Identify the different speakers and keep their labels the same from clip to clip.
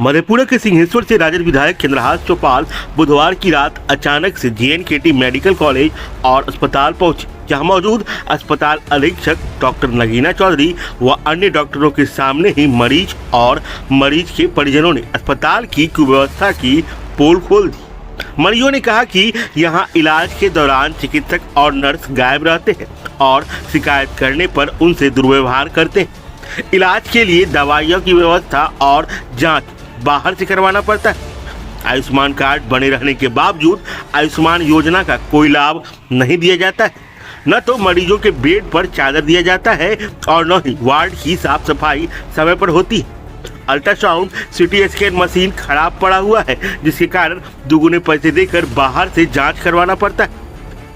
Speaker 1: मधेपुरा के सिंहेश्वर से राजद विधायक चंद्रहास चौपाल बुधवार की रात अचानक से JNKT मेडिकल कॉलेज और अस्पताल पहुंचे, जहां मौजूद अस्पताल अधीक्षक डॉक्टर नगीना चौधरी व अन्य डॉक्टरों के सामने ही मरीज और मरीज के परिजनों ने अस्पताल की कुव्यवस्था की पोल खोल दी। मरीजों ने कहा कि यहां इलाज के दौरान चिकित्सक और नर्स गायब रहते हैं और शिकायत करने पर उनसे दुर्व्यवहार करते हैं। इलाज के लिए दवाइयों की व्यवस्था और जांच बाहर से करवाना पड़ता है। आयुष्मान कार्ड बने रहने के बावजूद आयुष्मान योजना का कोई लाभ नहीं दिया जाता है। न तो मरीजों के बेड पर चादर दिया जाता है और न ही वार्ड की साफ सफाई समय पर होती है। अल्ट्रासाउंड CT स्कैन मशीन खराब पड़ा हुआ है, जिसके कारण दुगुने पैसे देकर बाहर से जांच करवाना पड़ता है।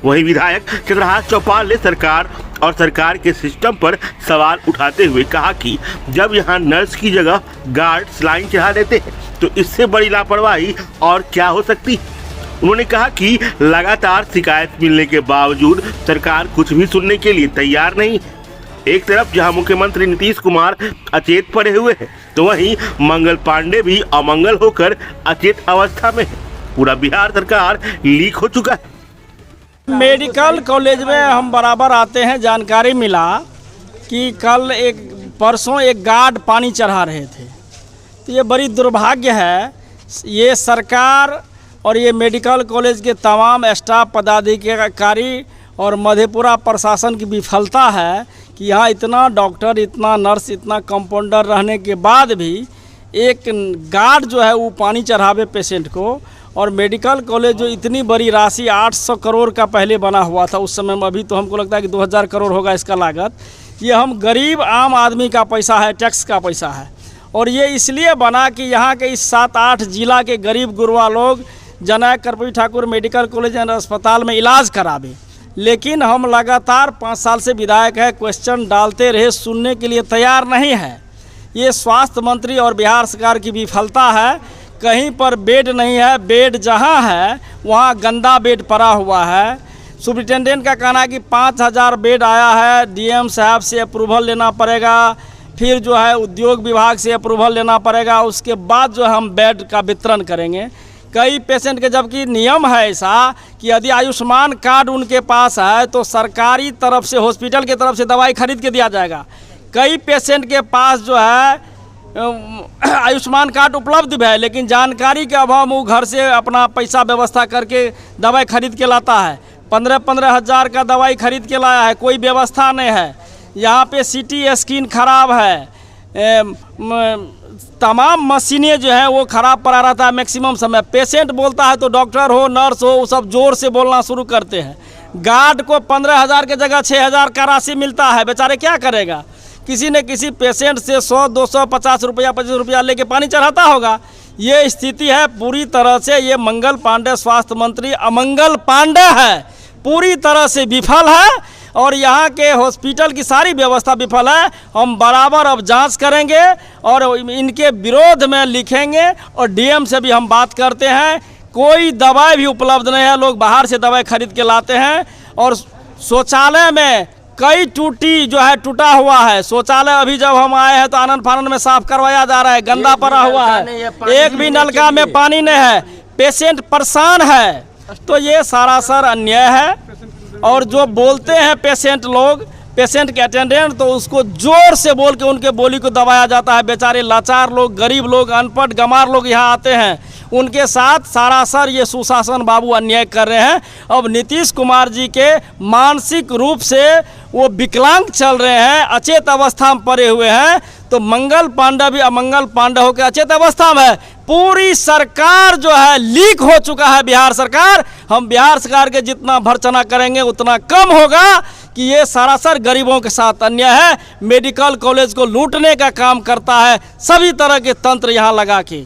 Speaker 1: वहीं विधायक चंद्रहास चौपाल ने सरकार और सरकार के सिस्टम पर सवाल उठाते हुए कहा कि जब यहां नर्स की जगह गार्ड लाइन चढ़ा देते हैं तो इससे बड़ी लापरवाही और क्या हो सकती है। उन्होंने कहा कि लगातार शिकायत मिलने के बावजूद सरकार कुछ भी सुनने के लिए तैयार नहीं है। एक तरफ जहां मुख्यमंत्री नीतीश कुमार अचेत पड़े हुए हैं, तो वहीं मंगल पांडे भी अमंगल होकर अचेत अवस्था में है। पूरा बिहार सरकार लीक हो चुका है।
Speaker 2: मेडिकल कॉलेज में हम बराबर आते हैं, जानकारी मिला कि परसों एक गार्ड पानी चढ़ा रहे थे। तो ये बड़ी दुर्भाग्य है, ये सरकार और ये मेडिकल कॉलेज के तमाम स्टाफ पदाधिकारी और मधेपुरा प्रशासन की विफलता है कि यहाँ इतना डॉक्टर, इतना नर्स, इतना कंपाउंडर रहने के बाद भी एक गार्ड जो है वो पानी चढ़ावे पेशेंट को। और मेडिकल कॉलेज जो इतनी बड़ी राशि 800 करोड़ का पहले बना हुआ था उस समय में, अभी तो हमको लगता है कि 2000 करोड़ होगा इसका लागत। ये हम गरीब आम आदमी का पैसा है, टैक्स का पैसा है। और ये इसलिए बना कि यहाँ के इस 7-8 जिला के गरीब गुरबा लोग जनक Karpoori Thakur medical college and अस्पताल में इलाज करावे। लेकिन हम लगातार 5 साल से विधायक है, क्वेश्चन डालते रहे, सुनने के लिए तैयार नहीं है। ये स्वास्थ्य मंत्री और बिहार सरकार की विफलता है। कहीं पर बेड नहीं है, बेड जहाँ है वहाँ गंदा बेड पड़ा हुआ है। सुप्रिटेंडेंट का कहना है कि 5000 बेड आया है, DM साहब से अप्रूवल लेना पड़ेगा, फिर जो है उद्योग विभाग से अप्रूवल लेना पड़ेगा, उसके बाद जो हम बेड का वितरण करेंगे। कई पेशेंट के जबकि नियम है ऐसा कि यदि आयुष्मान कार्ड उनके पास है तो सरकारी तरफ से, हॉस्पिटल के तरफ से दवाई खरीद के दिया जाएगा। कई पेशेंट के पास जो है आयुष्मान कार्ड उपलब्ध है, लेकिन जानकारी के अभाव में वो घर से अपना पैसा व्यवस्था करके दवाई खरीद के लाता है। 15-15 हज़ार का दवाई खरीद के लाया है, कोई व्यवस्था नहीं है। यहाँ पे CT स्कैन खराब है, तमाम मशीनें जो है वो ख़राब पड़ा रहता है। मैक्सिमम समय पेशेंट बोलता है तो डॉक्टर हो, नर्स हो, वो सब ज़ोर से बोलना शुरू करते हैं। गार्ड को 15,000 की जगह 6,000 का राशि मिलता है, बेचारे क्या करेगा। किसी न किसी पेशेंट से 100, 200, 50 रुपया, 25 रुपया लेके पानी चढ़ाता होगा। ये स्थिति है पूरी तरह से। ये मंगल पांडे स्वास्थ्य मंत्री अमंगल पांडे है, पूरी तरह से विफल है और यहाँ के हॉस्पिटल की सारी व्यवस्था विफल है। हम बराबर अब जांच करेंगे और इनके विरोध में लिखेंगे और DM से भी हम बात करते हैं। कोई दवाई भी उपलब्ध नहीं है, लोग बाहर से दवाई खरीद के लाते हैं। और शौचालय में कई टूटी जो है टूटा हुआ है। शौचालय अभी जब हम आए हैं तो आनंद फानंद में साफ करवाया जा रहा है, गंदा पड़ा हुआ है, एक भी नलका में पानी नहीं है, पेशेंट परेशान है। तो ये सरासर अन्याय है। और जो बोलते हैं पेशेंट लोग, पेशेंट के अटेंडेंट, तो उसको जोर से बोल के उनके बोली को दबाया जाता है। बेचारे लाचार लोग, गरीब लोग, अनपढ़ गंवार लोग यहाँ आते हैं, उनके साथ सरासर ये सुशासन बाबू अन्याय कर रहे हैं। अब नीतीश कुमार जी के मानसिक रूप से वो विकलांग चल रहे हैं, अचेत अवस्था में पड़े हुए हैं। तो मंगल पांडे भी अमंगल पांडे होकर अचेत अवस्था में है। पूरी सरकार जो है लीक हो चुका है, बिहार सरकार। हम बिहार सरकार के जितना भर्त्सना करेंगे उतना कम होगा कि ये सरासर गरीबों के साथ अन्याय है। मेडिकल कॉलेज को लूटने का काम करता है, सभी तरह के तंत्र यहाँ लगा के।